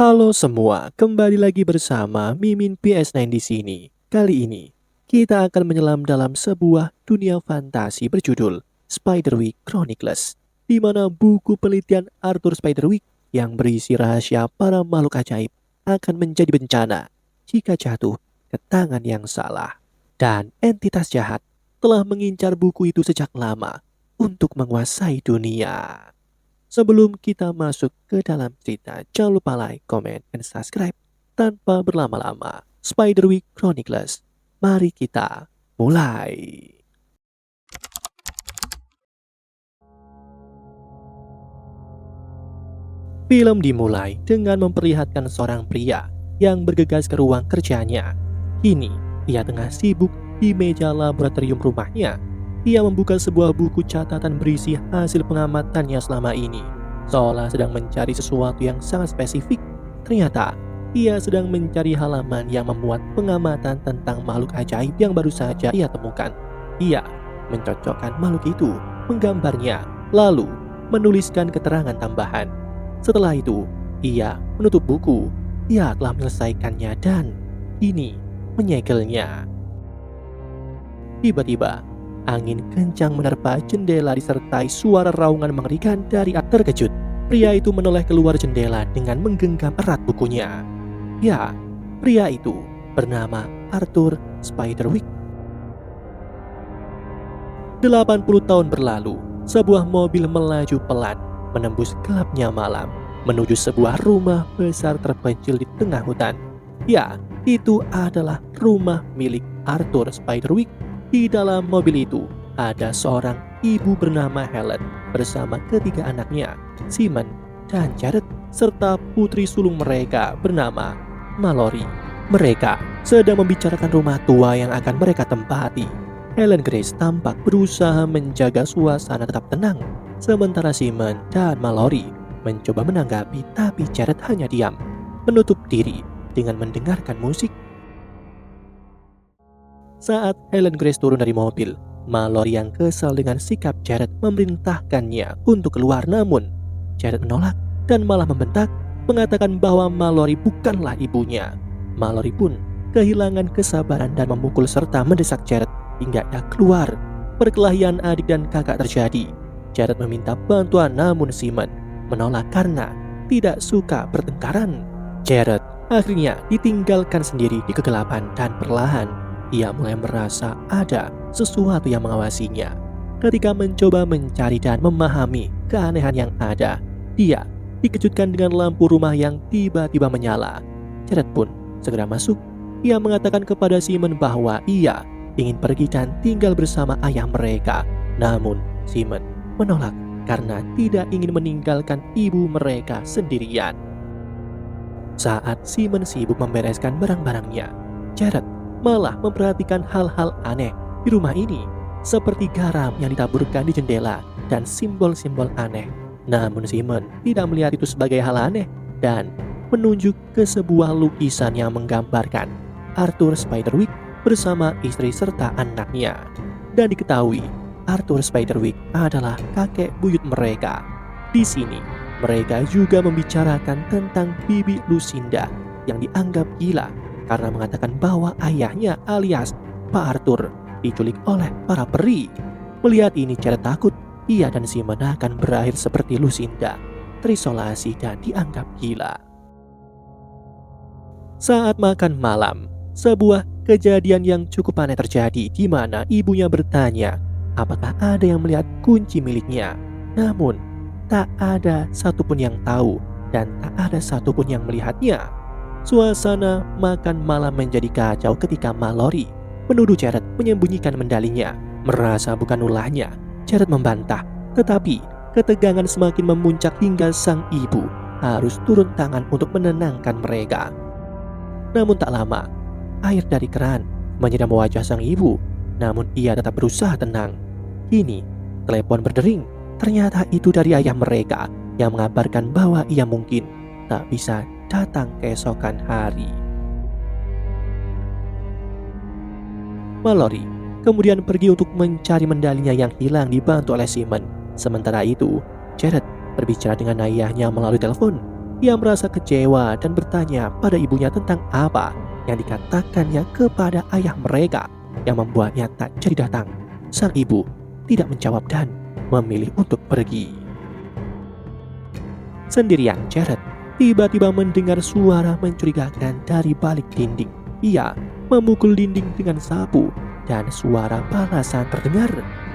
Halo semua, kembali lagi bersama Mimin PS9 di sini. Kali ini kita akan menyelam dalam sebuah dunia fantasi berjudul Spiderwick Chronicles, di mana buku penelitian Arthur Spiderwick yang berisi rahasia para makhluk ajaib akan menjadi bencana jika jatuh ke tangan yang salah. Dan entitas jahat telah mengincar buku itu sejak lama untuk menguasai dunia. Sebelum kita masuk ke dalam cerita, jangan lupa like, comment, dan subscribe. Tanpa berlama-lama, Spiderwick Chronicles. Mari kita mulai. Film dimulai dengan memperlihatkan seorang pria yang bergegas ke ruang kerjanya. Kini, ia tengah sibuk di meja laboratorium rumahnya. Ia membuka sebuah buku catatan berisi hasil pengamatannya selama ini. Seolah sedang mencari sesuatu yang sangat spesifik. Ternyata, ia sedang mencari halaman yang memuat pengamatan tentang makhluk ajaib yang baru saja ia temukan. Ia mencocokkan makhluk itu, menggambarnya, lalu menuliskan keterangan tambahan. Setelah itu, ia menutup buku. Ia telah menyelesaikannya dan ini menyegelnya. Tiba-tiba, angin kencang menerpa jendela disertai suara raungan mengerikan dari terkejut. Pria itu menoleh keluar jendela dengan menggenggam erat bukunya. Ya, pria itu bernama Arthur Spiderwick. 80 tahun berlalu, sebuah mobil melaju pelan menembus gelapnya malam menuju sebuah rumah besar terpencil di tengah hutan. Ya, itu adalah rumah milik Arthur Spiderwick. Di dalam mobil itu ada seorang ibu bernama Helen bersama ketiga anaknya, Simon dan Jared, serta putri sulung mereka bernama Mallory. Mereka sedang membicarakan rumah tua yang akan mereka tempati. Helen Grace tampak berusaha menjaga suasana tetap tenang, sementara Simon dan Mallory mencoba menanggapi, tapi Jared hanya diam, menutup diri dengan mendengarkan musik. Saat Helen Grace turun dari mobil, Mallory yang kesal dengan sikap Jared memerintahkannya untuk keluar, namun Jared menolak dan malah membentak, mengatakan bahwa Mallory bukanlah ibunya. Mallory pun kehilangan kesabaran dan memukul serta mendesak Jared hingga ia keluar. Perkelahian adik dan kakak terjadi. Jared meminta bantuan, namun Simon menolak karena tidak suka pertengkaran. Jared akhirnya ditinggalkan sendiri di kegelapan dan perlahan ia mulai merasa ada sesuatu yang mengawasinya. Ketika mencoba mencari dan memahami keanehan yang ada, dia dikejutkan dengan lampu rumah yang tiba-tiba menyala. Jared pun segera masuk. Ia mengatakan kepada Simon bahwa ia ingin pergi dan tinggal bersama ayah mereka. Namun Simon menolak karena tidak ingin meninggalkan ibu mereka sendirian. Saat Simon sibuk membereskan barang-barangnya, Jared malah memperhatikan hal-hal aneh di rumah ini, seperti garam yang ditaburkan di jendela dan simbol-simbol aneh. Namun Simon tidak melihat itu sebagai hal aneh dan menunjuk ke sebuah lukisan yang menggambarkan Arthur Spiderwick bersama istri serta anaknya. Dan diketahui Arthur Spiderwick adalah kakek buyut mereka. Di sini mereka juga membicarakan tentang Bibi Lucinda yang dianggap gila karena mengatakan bahwa ayahnya alias Pak Arthur diculik oleh para peri. Melihat ini, Jared takut ia dan Simon akan berakhir seperti Lucinda, terisolasi dan dianggap gila. Saat makan malam, sebuah kejadian yang cukup aneh terjadi di mana ibunya bertanya apakah ada yang melihat kunci miliknya. Namun, tak ada satupun yang tahu dan tak ada satupun yang melihatnya. Suasana makan malam menjadi kacau ketika Mallory menuduh Jared menyembunyikan medalinya. Merasa bukan ulahnya, Jared membantah, tetapi ketegangan semakin memuncak hingga sang ibu harus turun tangan untuk menenangkan mereka. Namun tak lama, air dari keran menyiram wajah sang ibu, namun ia tetap berusaha tenang. Kini, telepon berdering. Ternyata itu dari ayah mereka yang mengabarkan bahwa ia mungkin tak bisa datang keesokan hari. Mallory kemudian pergi untuk mencari medalinya yang hilang dibantu oleh Simon. Sementara itu, Jared berbicara dengan ayahnya melalui telepon. Ia merasa kecewa dan bertanya pada ibunya tentang apa yang dikatakannya kepada ayah mereka yang membuatnya tak jadi datang. Sang ibu tidak menjawab dan memilih untuk pergi. Sendirian Jared tiba-tiba mendengar suara mencurigakan dari balik dinding. Ia memukul dinding dengan sapu dan suara balasan terdengar.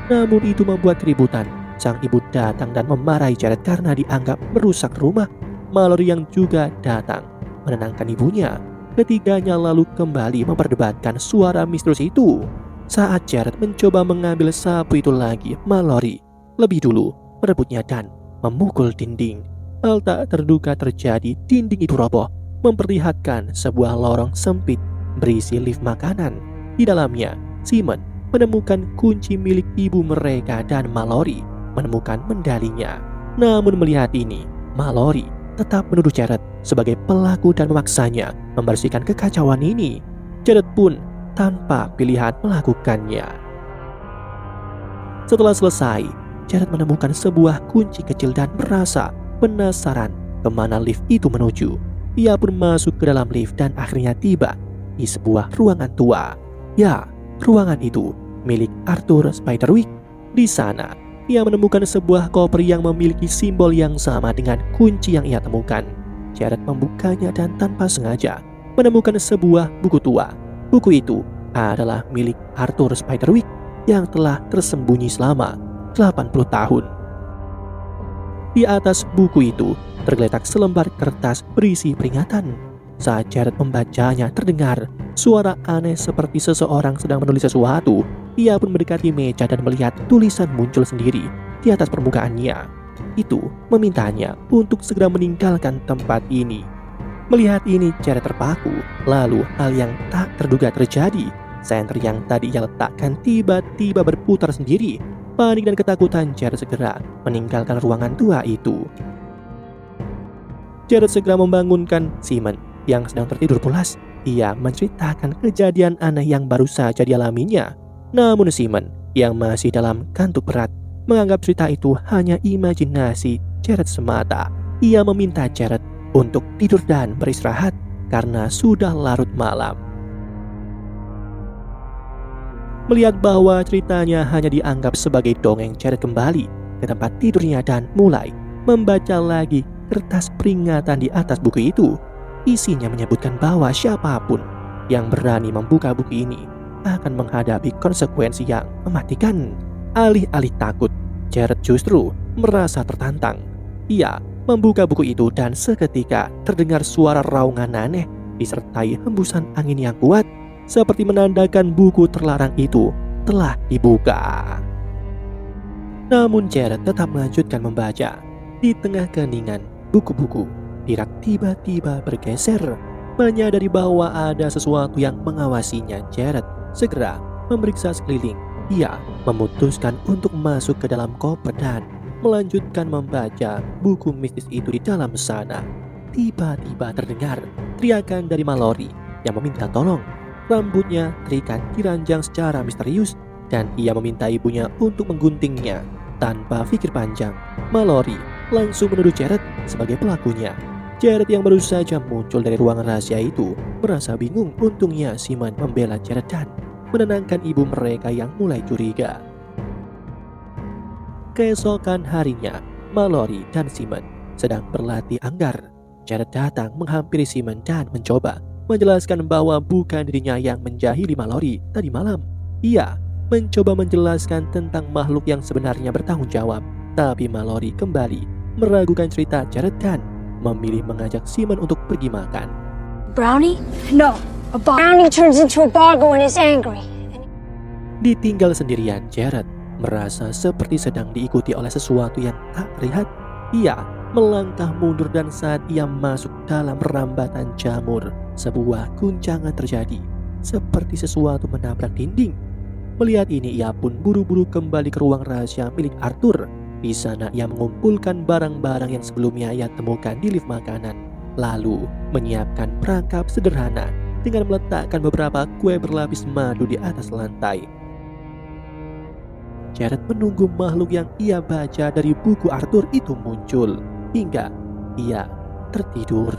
Namun itu membuat keributan. Sang ibu datang dan memarahi Jared karena dianggap merusak rumah. Mallory yang juga datang menenangkan ibunya. Ketiganya lalu kembali memperdebatkan suara misterius itu. Saat Jared mencoba mengambil sapu itu lagi, Mallory lebih dulu merebutnya dan memukul dinding. Hal tak terduga terjadi, dinding itu roboh, memperlihatkan sebuah lorong sempit berisi lift makanan. Di dalamnya, Simon menemukan kunci milik ibu mereka dan Mallory menemukan medalinya. Namun melihat ini, Mallory tetap menuduh Jared sebagai pelaku dan memaksanya membersihkan kekacauan ini. Jared pun tanpa pilihan melakukannya. Setelah selesai, Jared menemukan sebuah kunci kecil dan merasa penasaran kemana lift itu menuju. Ia pun masuk ke dalam lift dan akhirnya tiba di sebuah ruangan tua. Ya, ruangan itu milik Arthur Spiderwick. Di sana, ia menemukan sebuah koper yang memiliki simbol yang sama dengan kunci yang ia temukan. Jared membukanya dan tanpa sengaja menemukan sebuah buku tua. Buku itu adalah milik Arthur Spiderwick yang telah tersembunyi selama 80 tahun. Di atas buku itu tergeletak selembar kertas berisi peringatan. Saat Jared membacanya, terdengar suara aneh seperti seseorang sedang menulis sesuatu. Ia pun mendekati meja dan melihat tulisan muncul sendiri di atas permukaannya. Itu memintanya untuk segera meninggalkan tempat ini. Melihat ini, Jared terpaku. Lalu hal yang tak terduga terjadi. Senter yang tadi ia letakkan tiba-tiba berputar sendiri. Panik dan ketakutan, Jared segera meninggalkan ruangan tua itu. Jared segera membangunkan Simon yang sedang tertidur pulas. Ia menceritakan kejadian aneh yang baru saja dialaminya. Namun Simon yang masih dalam kantuk berat menganggap cerita itu hanya imajinasi Jared semata. Ia meminta Jared untuk tidur dan beristirahat karena sudah larut malam. Melihat bahwa ceritanya hanya dianggap sebagai dongeng, Jared kembali ke tempat tidurnya dan mulai membaca lagi kertas peringatan di atas buku itu. Isinya menyebutkan bahwa siapapun yang berani membuka buku ini akan menghadapi konsekuensi yang mematikan. Alih-alih takut, Jared justru merasa tertantang. Ia membuka buku itu dan seketika terdengar suara raungan aneh disertai hembusan angin yang kuat, seperti menandakan buku terlarang itu telah dibuka. Namun Jared tetap melanjutkan membaca. Di tengah keheningan buku-buku, Dirak tiba-tiba bergeser. Menyadari bahwa ada sesuatu yang mengawasinya, Jared segera memeriksa sekeliling. Ia memutuskan untuk masuk ke dalam koper dan melanjutkan membaca buku mistis itu di dalam sana. Tiba-tiba terdengar teriakan dari Mallory yang meminta tolong. Rambutnya terikat diranjang secara misterius dan ia meminta ibunya untuk mengguntingnya. Tanpa pikir panjang, Mallory langsung menuduh Jared sebagai pelakunya. Jared yang baru saja muncul dari ruangan rahasia itu merasa bingung. Untungnya Simon membela Jared dan menenangkan ibu mereka yang mulai curiga. Keesokan harinya, Mallory dan Simon sedang berlatih anggar. Jared datang menghampiri Simon dan mencoba menjelaskan bahwa bukan dirinya yang menjahili Mallory tadi malam. Ia mencoba menjelaskan tentang makhluk yang sebenarnya bertanggung jawab. Tapi Mallory kembali meragukan cerita Jared dan memilih mengajak Simon untuk pergi makan. Brownie? No, a brownie turns into a bargo when it's angry. Ditinggal sendirian, Jared merasa seperti sedang diikuti oleh sesuatu yang tak terlihat. Ia melangkah mundur dan saat ia masuk dalam rambatan jamur, sebuah guncangan terjadi, seperti sesuatu menabrak dinding. Melihat ini, ia pun buru-buru kembali ke ruang rahasia milik Arthur. Di sana ia mengumpulkan barang-barang yang sebelumnya ia temukan di lift makanan, lalu menyiapkan perangkap sederhana dengan meletakkan beberapa kue berlapis madu di atas lantai. Jared menunggu makhluk yang ia baca dari buku Arthur itu muncul hingga ia tertidur.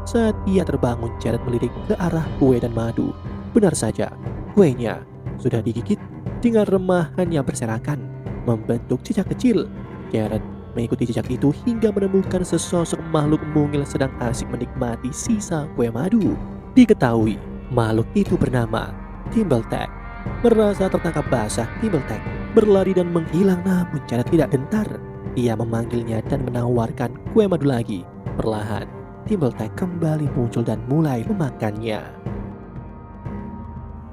Saat ia terbangun, Jared melirik ke arah kue dan madu. Benar saja, kuenya sudah digigit dengan remahannya berserakan, membentuk jejak kecil. Jared mengikuti jejak itu hingga menemukan sesosok makhluk mungil sedang asik menikmati sisa kue madu. Diketahui, makhluk itu bernama Thimbletack. Merasa tertangkap basah, Thimbletack berlari dan menghilang, namun Jared tidak gentar. Ia memanggilnya dan menawarkan kue madu lagi. Perlahan, Thimbletack kembali muncul dan mulai memakannya.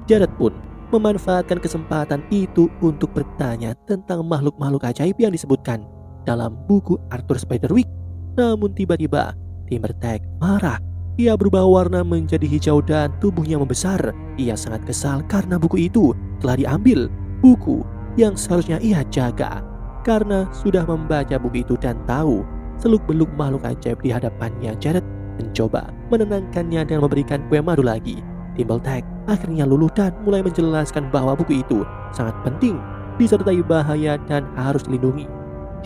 Jared pun memanfaatkan kesempatan itu untuk bertanya tentang makhluk-makhluk ajaib yang disebutkan dalam buku Arthur Spiderwick. Namun tiba-tiba Thimbletack marah. Ia berubah warna menjadi hijau dan tubuhnya membesar. Ia sangat kesal karena buku itu telah diambil, buku yang seharusnya ia jaga. Karena sudah membaca buku itu dan tahu seluk-beluk makhluk ajaib di hadapannya, Jared mencoba menenangkannya dan memberikan kue madu lagi. Thimbletack akhirnya luluh dan mulai menjelaskan bahwa buku itu sangat penting, disertai bahaya dan harus dilindungi.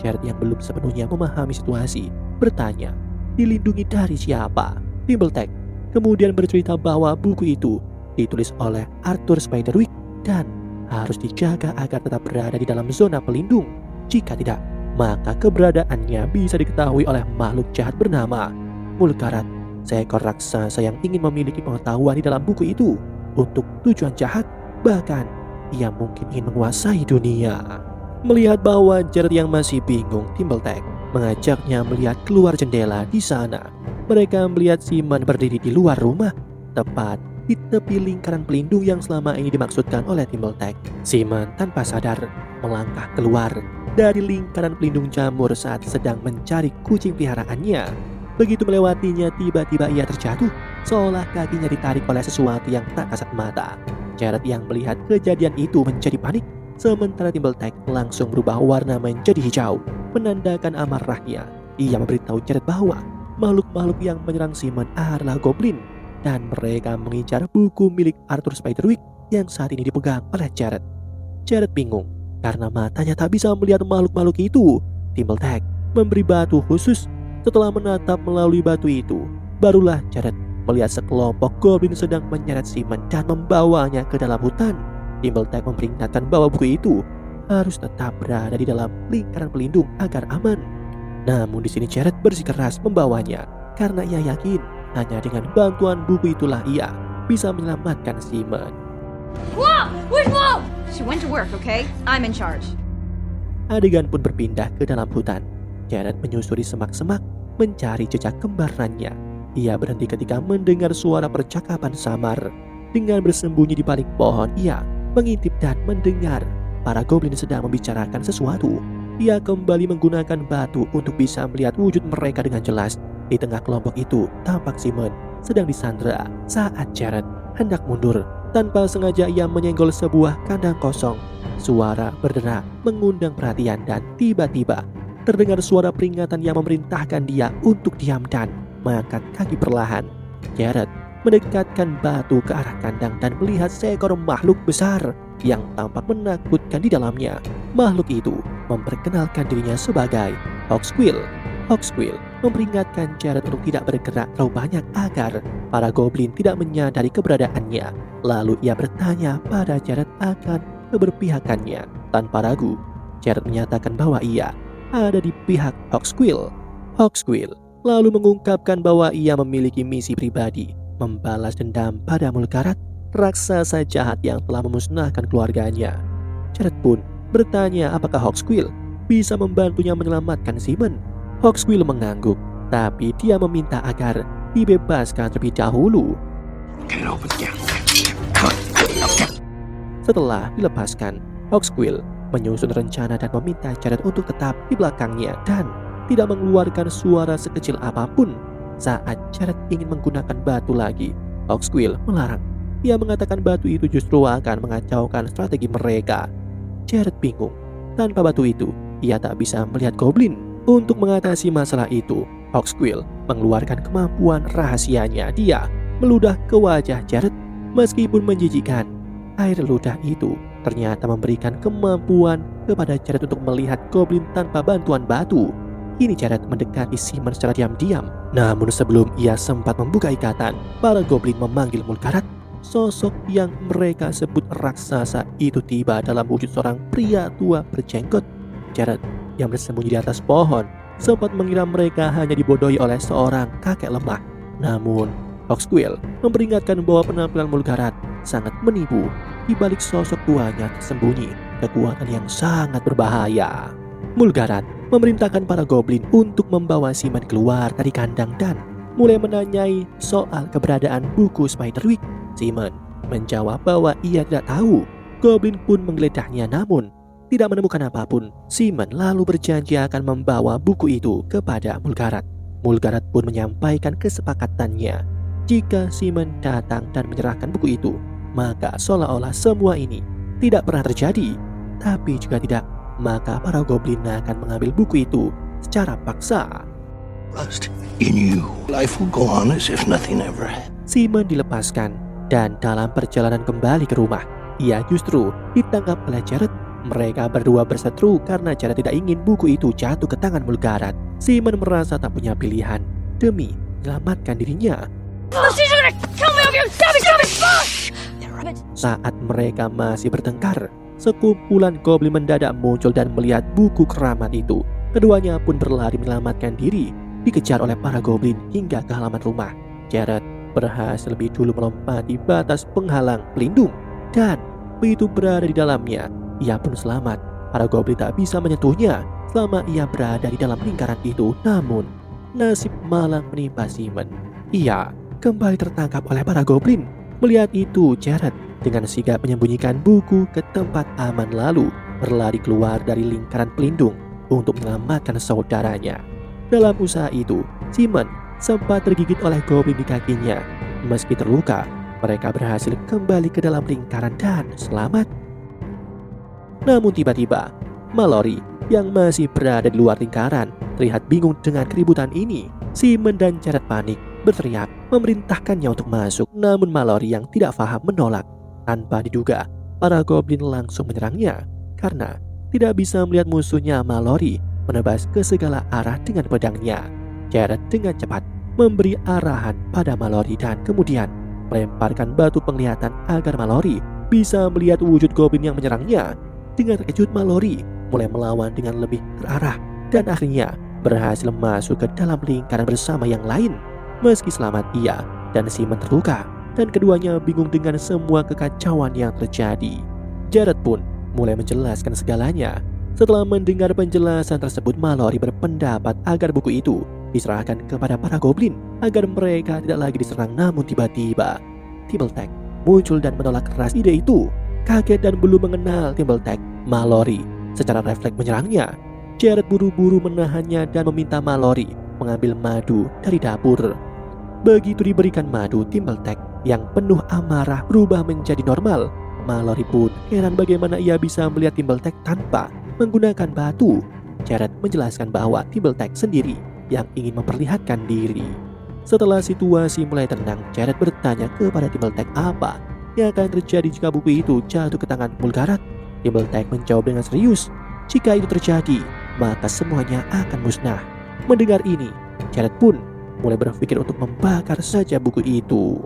Jared yang belum sepenuhnya memahami situasi bertanya, dilindungi dari siapa? Thimbletack kemudian bercerita bahwa buku itu ditulis oleh Arthur Spiderwick dan harus dijaga agar tetap berada di dalam zona pelindung. Jika tidak, maka keberadaannya bisa diketahui oleh makhluk jahat bernama Mulkarat, seekor raksasa yang ingin memiliki pengetahuan di dalam buku itu untuk tujuan jahat. Bahkan ia mungkin ingin menguasai dunia. Melihat bahwa Jared yang masih bingung, Thimbletack mengajaknya melihat keluar jendela. Di sana mereka melihat Simon berdiri di luar rumah, tepat di tepi lingkaran pelindung yang selama ini dimaksudkan oleh Thimbletack. Simon tanpa sadar melangkah keluar dari lingkaran pelindung jamur saat sedang mencari kucing peliharaannya. Begitu melewatinya, tiba-tiba ia terjatuh, seolah kakinya ditarik oleh sesuatu yang tak kasat mata. Jared yang melihat kejadian itu menjadi panik, sementara Thimbletack langsung berubah warna menjadi hijau, menandakan amarahnya. Ia memberitahu Jared bahwa makhluk-makhluk yang menyerang Simon adalah goblin dan mereka mengincar buku milik Arthur Spiderwick yang saat ini dipegang oleh Jared. Jared bingung karena matanya tak bisa melihat makhluk-makhluk itu. Thimbletack memberi batu khusus. Setelah menatap melalui batu itu, barulah Jared melihat sekelompok goblin sedang menyeret Simon dan membawanya ke dalam hutan. Thimbletack memperingatkan bahwa buku itu harus tetap berada di dalam lingkaran pelindung agar aman. Namun di sini Jared bersikeras membawanya karena ia yakin hanya dengan bantuan buku itulah ia bisa menyelamatkan Simon. Whoa! Where's Whoa? She went to work, okay? I'm in charge. Adegan pun berpindah ke dalam hutan. Jared menyusuri semak-semak mencari jejak kembarannya. Ia berhenti ketika mendengar suara percakapan samar. Dengan bersembunyi di balik pohon, ia mengintip dan mendengar para goblin sedang membicarakan sesuatu. Ia kembali menggunakan batu untuk bisa melihat wujud mereka dengan jelas. Di tengah kelompok itu, tampak Simon sedang disandra saat Jared hendak mundur. Tanpa sengaja ia menyenggol sebuah kandang kosong. Suara berderak mengundang perhatian dan tiba-tiba terdengar suara peringatan yang memerintahkan dia untuk diam dan mengangkat kaki perlahan. Jared mendekatkan batu ke arah kandang dan melihat seekor makhluk besar yang tampak menakutkan di dalamnya. Makhluk itu memperkenalkan dirinya sebagai Hawksquill. Hawksquill memperingatkan Jared untuk tidak bergerak terlalu banyak agar para goblin tidak menyadari keberadaannya. Lalu ia bertanya pada Jared akan keberpihakannya. Tanpa ragu, Jared menyatakan bahwa ia ada di pihak Hawksquill. Hawksquill lalu mengungkapkan bahwa ia memiliki misi pribadi, membalas dendam pada Mulkarat, raksasa jahat yang telah memusnahkan keluarganya. Jared pun bertanya apakah Hawksquill bisa membantunya menyelamatkan Simon. Hawksquill mengangguk, tapi dia meminta agar dibebaskan terlebih dahulu. Setelah dilepaskan, Hawksquill menyusun rencana dan meminta Jared untuk tetap di belakangnya dan tidak mengeluarkan suara sekecil apapun. Saat Jared ingin menggunakan batu lagi, Hawksquill melarang. Ia mengatakan batu itu justru akan mengacaukan strategi mereka. Jared bingung. Tanpa batu itu, ia tak bisa melihat goblin. Untuk mengatasi masalah itu, Hawksquill mengeluarkan kemampuan rahasianya. Dia meludah ke wajah Jared. Meskipun menjijikan, air ludah itu ternyata memberikan kemampuan kepada Jared untuk melihat goblin tanpa bantuan batu. Kini Jared mendekati Simon secara diam-diam. Namun sebelum ia sempat membuka ikatan, para goblin memanggil Mulgarat. Sosok yang mereka sebut raksasa itu tiba dalam wujud seorang pria tua berjenggot. Jared yang bersembunyi di atas pohon sempat mengira mereka hanya dibodohi oleh seorang kakek lemah. Namun Hawksquill memperingatkan bahwa penampilan Mulgarat sangat menipu. Di balik sosok tuanya tersembunyi kekuatan yang sangat berbahaya. Mulgarat memerintahkan para goblin untuk membawa Simon keluar dari kandang dan mulai menanyai soal keberadaan buku Spiderwick. Simon menjawab bahwa ia tidak tahu. Goblin pun menggeledahnya namun tidak menemukan apapun. Simon lalu berjanji akan membawa buku itu kepada Mulgarat. Mulgarat pun menyampaikan kesepakatannya. Jika Simon datang dan menyerahkan buku itu, maka seolah-olah semua ini tidak pernah terjadi. Tapi juga tidak, maka para goblin akan mengambil buku itu secara paksa. Trust in you. Life will go on as if nothing ever happened. Simon dilepaskan dan dalam perjalanan kembali ke rumah, ia justru ditangkap oleh Jared. Mereka berdua berseteru karena Jared tidak ingin buku itu jatuh ke tangan Mulgarat. Simon merasa tak punya pilihan demi menyelamatkan dirinya. She's gonna kill me! Stop it! Saat mereka masih bertengkar, sekumpulan goblin mendadak muncul dan melihat buku keramat itu. Keduanya pun berlari menyelamatkan diri, dikejar oleh para goblin hingga ke halaman rumah. Jared berhasil lebih dulu melompati batas penghalang pelindung dan begitu berada di dalamnya, ia pun selamat. Para goblin tak bisa menyentuhnya selama ia berada di dalam lingkaran itu. Namun nasib malang menimpa Simon. Ia kembali tertangkap oleh para goblin. Melihat itu, Jared dengan sigap menyembunyikan buku ke tempat aman lalu berlari keluar dari lingkaran pelindung untuk menyelamatkan saudaranya. Dalam usaha itu, Simon sempat tergigit oleh goblin di kakinya. Meski terluka, mereka berhasil kembali ke dalam lingkaran dan selamat. Namun tiba-tiba, Mallory yang masih berada di luar lingkaran terlihat bingung dengan keributan ini. Simon dan Jared panik, berteriak, memerintahkannya untuk masuk. Namun Mallory yang tidak paham menolak. Tanpa diduga, para goblin langsung menyerangnya. Karena tidak bisa melihat musuhnya, Mallory menebas ke segala arah dengan pedangnya. Jared dengan cepat memberi arahan pada Mallory dan kemudian melemparkan batu penglihatan agar Mallory bisa melihat wujud goblin yang menyerangnya. Dengan terkejut, Mallory mulai melawan dengan lebih terarah dan akhirnya berhasil masuk ke dalam lingkaran bersama yang lain. Meski selamat, ia dan Simon terluka dan keduanya bingung dengan semua kekacauan yang terjadi. Jared pun mulai menjelaskan segalanya. Setelah mendengar penjelasan tersebut, Mallory berpendapat agar buku itu diserahkan kepada para goblin agar mereka tidak lagi diserang. Namun tiba-tiba Thimbletack muncul dan menolak keras ide itu. Kaget dan belum mengenal Thimbletack, Mallory secara refleks menyerangnya. Jared buru-buru menahannya dan meminta Mallory mengambil madu dari dapur. Begitu diberikan madu, Thimbletack yang penuh amarah berubah menjadi normal. Mallory pun heran bagaimana ia bisa melihat Thimbletack tanpa menggunakan batu. Jared menjelaskan bahwa Thimbletack sendiri yang ingin memperlihatkan diri. Setelah situasi mulai tenang, Jared bertanya kepada Thimbletack apa yang akan terjadi jika buku itu jatuh ke tangan Mulgarat. Thimbletack menjawab dengan serius, jika itu terjadi, maka semuanya akan musnah. Mendengar ini, Jared pun mulai berpikir untuk membakar saja buku itu.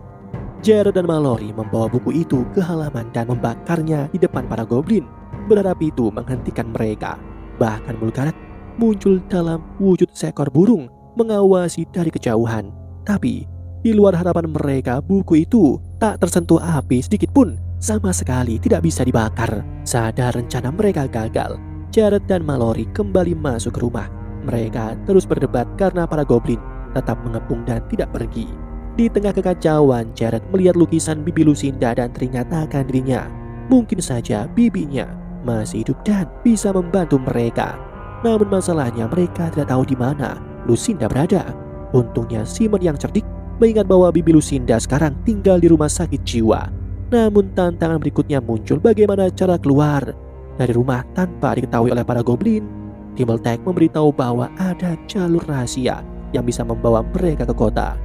Jared dan Mallory membawa buku itu ke halaman dan membakarnya di depan para goblin, berharap itu menghentikan mereka. Bahkan Mulgarat muncul dalam wujud seekor burung mengawasi dari kejauhan. Tapi di luar harapan mereka, buku itu tak tersentuh api sedikit pun, sama sekali tidak bisa dibakar. Sadar rencana mereka gagal, Jared dan Mallory kembali masuk ke rumah. Mereka terus berdebat karena para goblin tetap mengepung dan tidak pergi. Di tengah kekacauan, Jared melihat lukisan bibi Lucinda dan teringat akan dirinya. Mungkin saja bibinya masih hidup dan bisa membantu mereka. Namun masalahnya mereka tidak tahu di mana Lucinda berada. Untungnya Simon yang cerdik mengingat bahwa bibi Lucinda sekarang tinggal di rumah sakit jiwa. Namun tantangan berikutnya muncul, bagaimana cara keluar dari rumah tanpa diketahui oleh para goblin. Thimbletack memberitahu bahwa ada jalur rahasia yang bisa membawa mereka ke kota.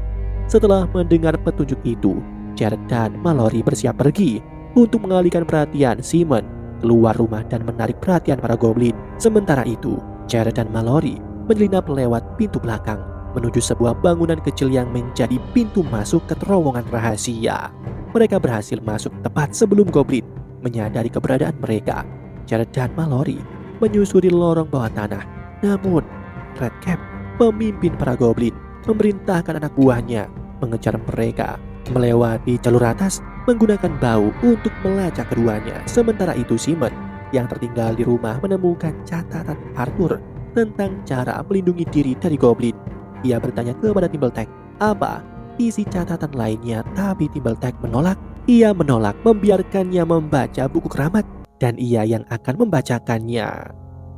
Setelah mendengar petunjuk itu, Jared dan Mallory bersiap pergi untuk mengalihkan perhatian Simon keluar rumah dan menarik perhatian para goblin. Sementara itu, Jared dan Mallory menyelinap lewat pintu belakang menuju sebuah bangunan kecil yang menjadi pintu masuk ke terowongan rahasia. Mereka berhasil masuk tepat sebelum goblin menyadari keberadaan mereka. Jared dan Mallory menyusuri lorong bawah tanah. Namun, Redcap, pemimpin para goblin, memerintahkan anak buahnya mengejar mereka melewati jalur atas menggunakan bau untuk melacak keduanya. Sementara itu Simon yang tertinggal di rumah menemukan catatan Arthur tentang cara melindungi diri dari goblin. Ia bertanya kepada Timbertech apa isi catatan lainnya, tapi Timbertech menolak. Ia menolak membiarkannya membaca buku keramat dan ia yang akan membacakannya.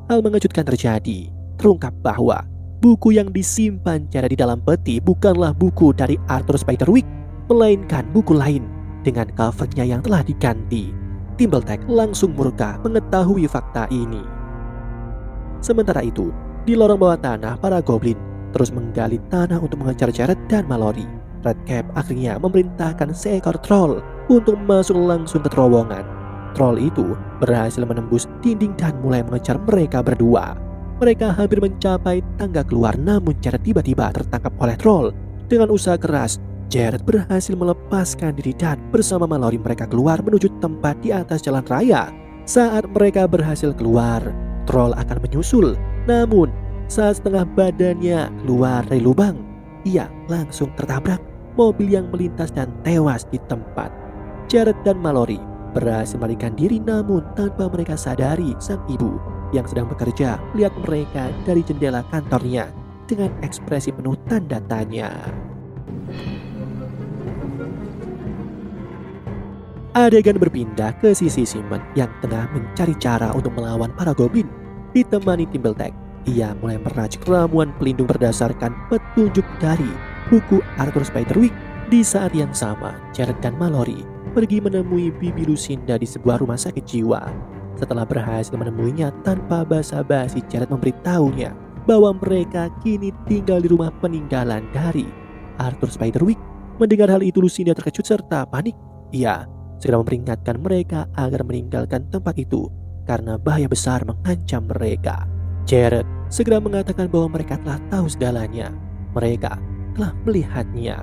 Hal mengejutkan terjadi. Terungkap bahwa buku yang disimpan Jared di dalam peti bukanlah buku dari Arthur Spiderwick, melainkan buku lain dengan covernya yang telah diganti. Timbertech langsung murka mengetahui fakta ini. Sementara itu, di lorong bawah tanah para goblin terus menggali tanah untuk mengejar Jared dan Mallory. Redcap akhirnya memerintahkan seekor troll untuk masuk langsung ke terowongan. Troll itu berhasil menembus dinding dan mulai mengejar mereka berdua. Mereka hampir mencapai tangga keluar, namun Jared tiba-tiba tertangkap oleh troll. Dengan usaha keras, Jared berhasil melepaskan diri dan bersama Mallory mereka keluar menuju tempat di atas jalan raya. Saat mereka berhasil keluar, troll akan menyusul. Namun, saat setengah badannya keluar dari lubang, ia langsung tertabrak mobil yang melintas dan tewas di tempat. Jared dan Mallory berhasil melarikan diri, namun tanpa mereka sadari sang ibu yang sedang bekerja melihat mereka dari jendela kantornya dengan ekspresi penuh tanda tanya. Adegan berpindah ke sisi Simon yang tengah mencari cara untuk melawan para goblin. Ditemani Timbertech, ia mulai meracik ramuan pelindung berdasarkan petunjuk dari buku Arthur Spiderwick. Di saat yang sama, Jared dan Mallory pergi menemui Bibi Lucinda di sebuah rumah sakit jiwa. Setelah berhasil menemuinya tanpa basa-basi, Jared memberitahunya bahwa mereka kini tinggal di rumah peninggalan dari Arthur Spiderwick. Mendengar hal itu, Lucinda terkejut serta panik. Ia segera memperingatkan mereka agar meninggalkan tempat itu karena bahaya besar mengancam mereka. Jared segera mengatakan bahwa mereka telah tahu segalanya. Mereka telah melihatnya.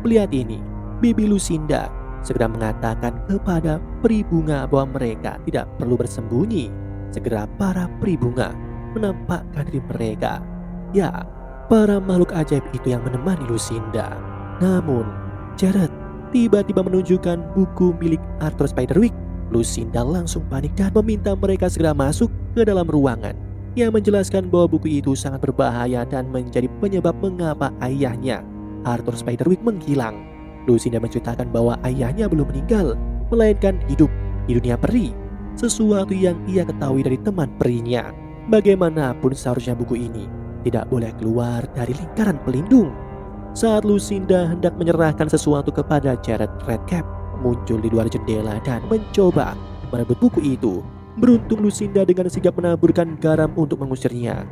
Melihat ini, Bibi Lucinda segera mengatakan kepada peri bunga bahwa mereka tidak perlu bersembunyi. Segera para peri bunga menampakkan diri mereka. Ya, para makhluk ajaib itu yang menemani Lucinda. Namun, Jared tiba-tiba menunjukkan buku milik Arthur Spiderwick. Lucinda langsung panik dan meminta mereka segera masuk ke dalam ruangan. Ia menjelaskan bahwa buku itu sangat berbahaya dan menjadi penyebab mengapa ayahnya, Arthur Spiderwick, menghilang. Lucinda menceritakan bahwa ayahnya belum meninggal, melainkan hidup di dunia peri. Sesuatu yang ia ketahui dari teman perinya. Bagaimanapun seharusnya buku ini tidak boleh keluar dari lingkaran pelindung. Saat Lucinda hendak menyerahkan sesuatu kepada Jared, Redcap muncul di luar jendela dan mencoba merebut buku itu. Beruntung Lucinda dengan sigap menaburkan garam untuk mengusirnya.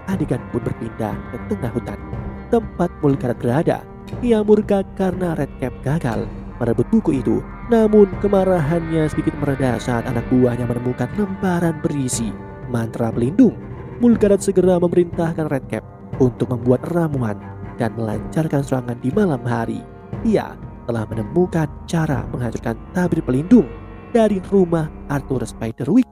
Adegan pun berpindah ke tengah hutan, tempat Mulgarat berada. Ia murka karena Redcap gagal merebut buku itu. Namun kemarahannya sedikit mereda saat anak buahnya menemukan lembaran berisi mantra pelindung. Mulgarat segera memerintahkan Redcap untuk membuat ramuan dan melancarkan serangan di malam hari. Ia telah menemukan cara menghancurkan tabir pelindung dari rumah Arthur Spiderwick.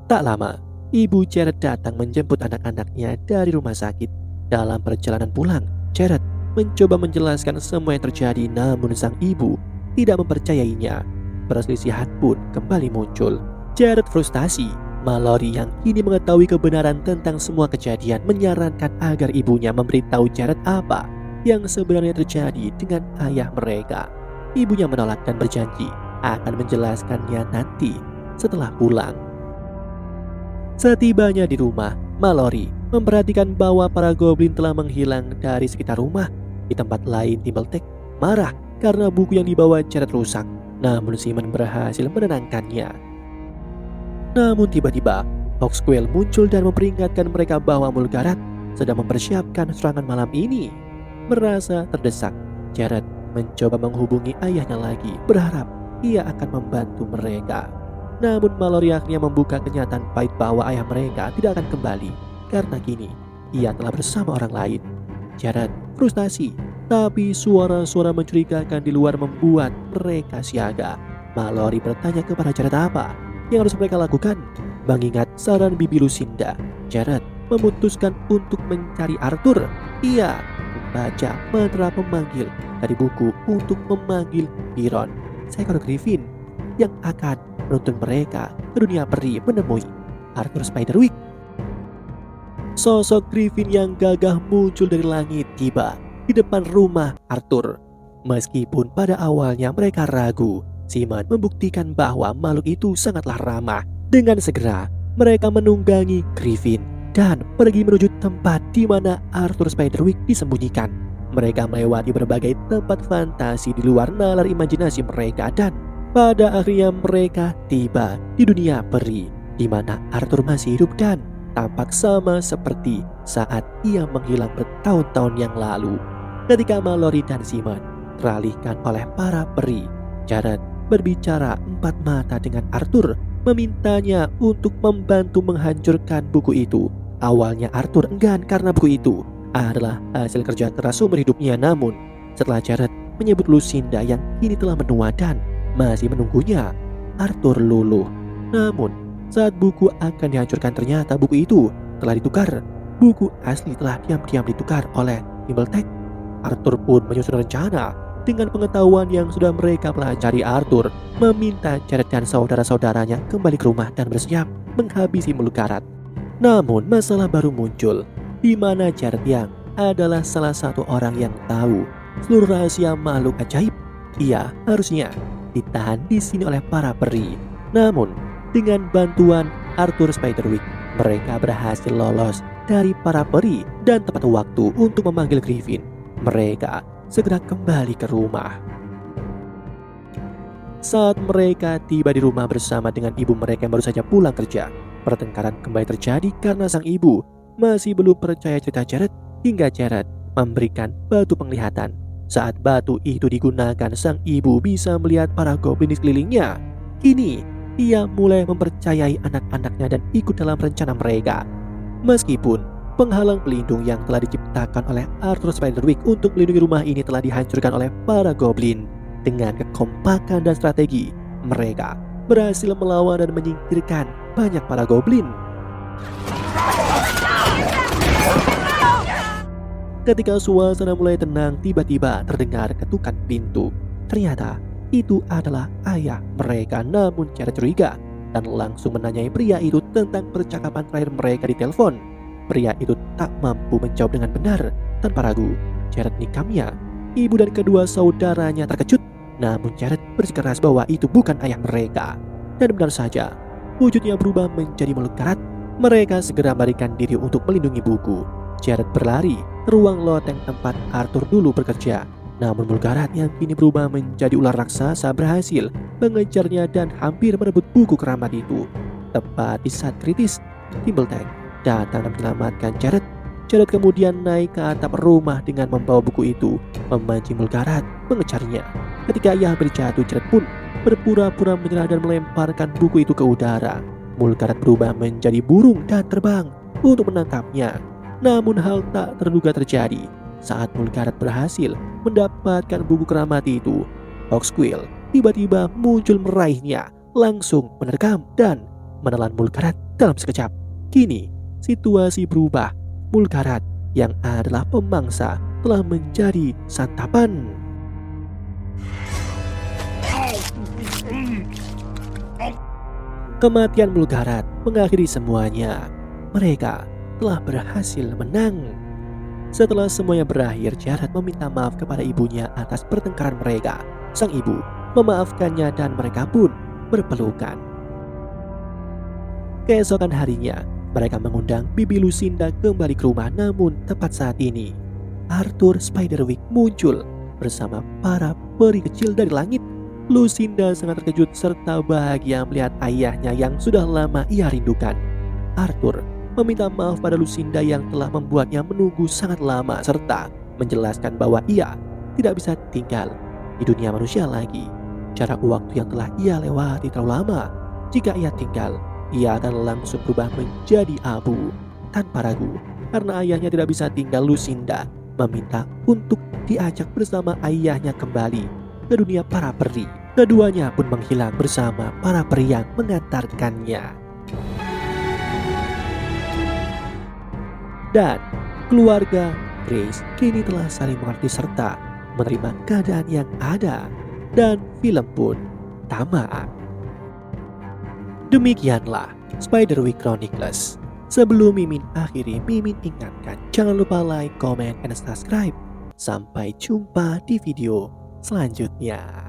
Tak lama, ibu Jared datang menjemput anak-anaknya dari rumah sakit. Dalam perjalanan pulang, Jared mencoba menjelaskan semua yang terjadi, namun sang ibu tidak mempercayainya. Perselisihan pun kembali muncul. Jared frustasi. Mallory yang kini mengetahui kebenaran tentang semua kejadian menyarankan agar ibunya memberitahu Jared apa yang sebenarnya terjadi dengan ayah mereka. Ibunya menolak dan berjanji akan menjelaskannya nanti setelah pulang. Setibanya di rumah, Mallory memperhatikan bahwa para goblin telah menghilang dari sekitar rumah. Di tempat lain, Timbertech marah karena buku yang dibawa Jared rusak. Namun Simon berhasil menenangkannya. Namun tiba-tiba Hawksquill muncul dan memperingatkan mereka bahwa Mulgarat sedang mempersiapkan serangan malam ini. Merasa terdesak, Jared mencoba menghubungi ayahnya lagi, berharap ia akan membantu mereka. Namun Mallory akhirnya membuka kenyataan pahit bahwa ayah mereka tidak akan kembali karena kini ia telah bersama orang lain. Jared frustasi, tapi suara-suara mencurigakan di luar membuat mereka siaga. Mallory bertanya kepada Jared apa yang harus mereka lakukan. Mengingat saran Bibi Lucinda, Jared memutuskan untuk mencari Arthur. Ia membaca mantra pemanggil dari buku untuk memanggil Byron, seekor Griffin yang akan menuntun mereka ke dunia peri menemui Arthur Spiderwick. Sosok Griffin yang gagah muncul dari langit tiba di depan rumah Arthur. Meskipun pada awalnya mereka ragu, Simon membuktikan bahwa makhluk itu sangatlah ramah. Dengan segera mereka menunggangi Griffin dan pergi menuju tempat di mana Arthur Spiderwick disembunyikan. Mereka melewati berbagai tempat fantasi di luar nalar imajinasi mereka dan pada akhirnya mereka tiba di dunia peri di mana Arthur masih hidup dan tampak sama seperti saat ia menghilang bertahun-tahun yang lalu. Ketika Mallory dan Simon teralihkan oleh para peri, Jared berbicara empat mata dengan Arthur, memintanya untuk membantu menghancurkan buku itu. Awalnya Arthur enggan karena buku itu adalah hasil kerja keras seumur hidupnya, namun setelah Jared menyebut Lucinda yang kini telah menua dan masih menunggunya, Arthur luluh. Namun saat buku akan dihancurkan ternyata buku itu telah ditukar. Buku asli telah diam-diam ditukar oleh Nimbletack. Arthur pun menyusun rencana. Dengan pengetahuan yang sudah mereka pelajari, Arthur meminta Jared dan saudara-saudaranya kembali ke rumah dan bersiap menghabisi Mulgarat. Namun masalah baru muncul, di mana Jared yang adalah salah satu orang yang tahu seluruh rahasia makhluk ajaib. Ia harusnya ditahan di sini oleh para peri. Namun dengan bantuan Arthur Spiderwick, mereka berhasil lolos dari para peri dan tepat waktu untuk memanggil Griffin. Mereka segera kembali ke rumah. Saat mereka tiba di rumah bersama dengan ibu mereka yang baru saja pulang kerja, pertengkaran kembali terjadi karena sang ibu masih belum percaya cerita Jared hingga Jared memberikan batu penglihatan. Saat batu itu digunakan, sang ibu bisa melihat para goblin di sekelilingnya. Kini ia mulai mempercayai anak-anaknya dan ikut dalam rencana mereka. Meskipun penghalang pelindung yang telah diciptakan oleh Arthur Spiderwick untuk melindungi rumah ini telah dihancurkan oleh para goblin, dengan kekompakan dan strategi, mereka berhasil melawan dan menyingkirkan banyak para goblin. Ketika suasana mulai tenang, tiba-tiba terdengar ketukan pintu. Ternyata itu adalah ayah mereka. Namun Jared curiga dan langsung menanyai pria itu tentang percakapan terakhir mereka di telepon. Pria itu tak mampu menjawab dengan benar. Tanpa ragu, Jared nikamnya. Ibu dan kedua saudaranya terkejut. Namun Jared bersikeras bahwa itu bukan ayah mereka. Dan benar saja, wujudnya berubah menjadi Mulgarat. Mereka segera melarikan diri untuk melindungi buku. Jared berlari ke ruang loteng tempat Arthur dulu bekerja. Namun Mulgarat yang kini berubah menjadi ular raksasa berhasil mengejarnya dan hampir merebut buku keramat itu. Tepat di saat kritis, Nimbletack datang dan menyelamatkan Jared. Jared kemudian naik ke atap rumah dengan membawa buku itu, memancing Mulgarat mengejarnya. Ketika ia hampir jatuh, Jared pun berpura-pura menyerah dan melemparkan buku itu ke udara. Mulgarat berubah menjadi burung dan terbang untuk menangkapnya. Namun hal tak terduga terjadi saat Mulgarat berhasil mendapatkan buku keramat itu. Hawksquill tiba-tiba muncul meraihnya, langsung menerkam dan menelan Mulgarat dalam sekejap. Kini situasi berubah. Mulgarat yang adalah pemangsa telah menjadi santapan. Kematian Mulgarat mengakhiri semuanya. Mereka telah berhasil menang. Setelah semuanya berakhir, Jared meminta maaf kepada ibunya atas pertengkaran mereka. Sang ibu memaafkannya dan mereka pun berpelukan. Keesokan harinya, mereka mengundang Bibi Lucinda kembali ke rumah. Namun tepat saat ini, Arthur Spiderwick muncul bersama para peri kecil dari langit. Lucinda sangat terkejut serta bahagia melihat ayahnya yang sudah lama ia rindukan. Arthur meminta maaf pada Lucinda yang telah membuatnya menunggu sangat lama serta menjelaskan bahwa ia tidak bisa tinggal di dunia manusia lagi. Jarak waktu yang telah ia lewati terlalu lama. Jika ia tinggal, ia akan langsung berubah menjadi abu. Tanpa ragu, karena ayahnya tidak bisa tinggal, Lucinda meminta untuk diajak bersama ayahnya kembali ke dunia para peri. Keduanya pun menghilang bersama para peri yang mengantarkannya. Dan keluarga Grace kini telah saling mengerti serta menerima keadaan yang ada, dan film pun tamat. Demikianlah Spiderwick Chronicles. Sebelum Mimin akhiri, Mimin ingatkan jangan lupa like, comment, and subscribe. Sampai jumpa di video selanjutnya.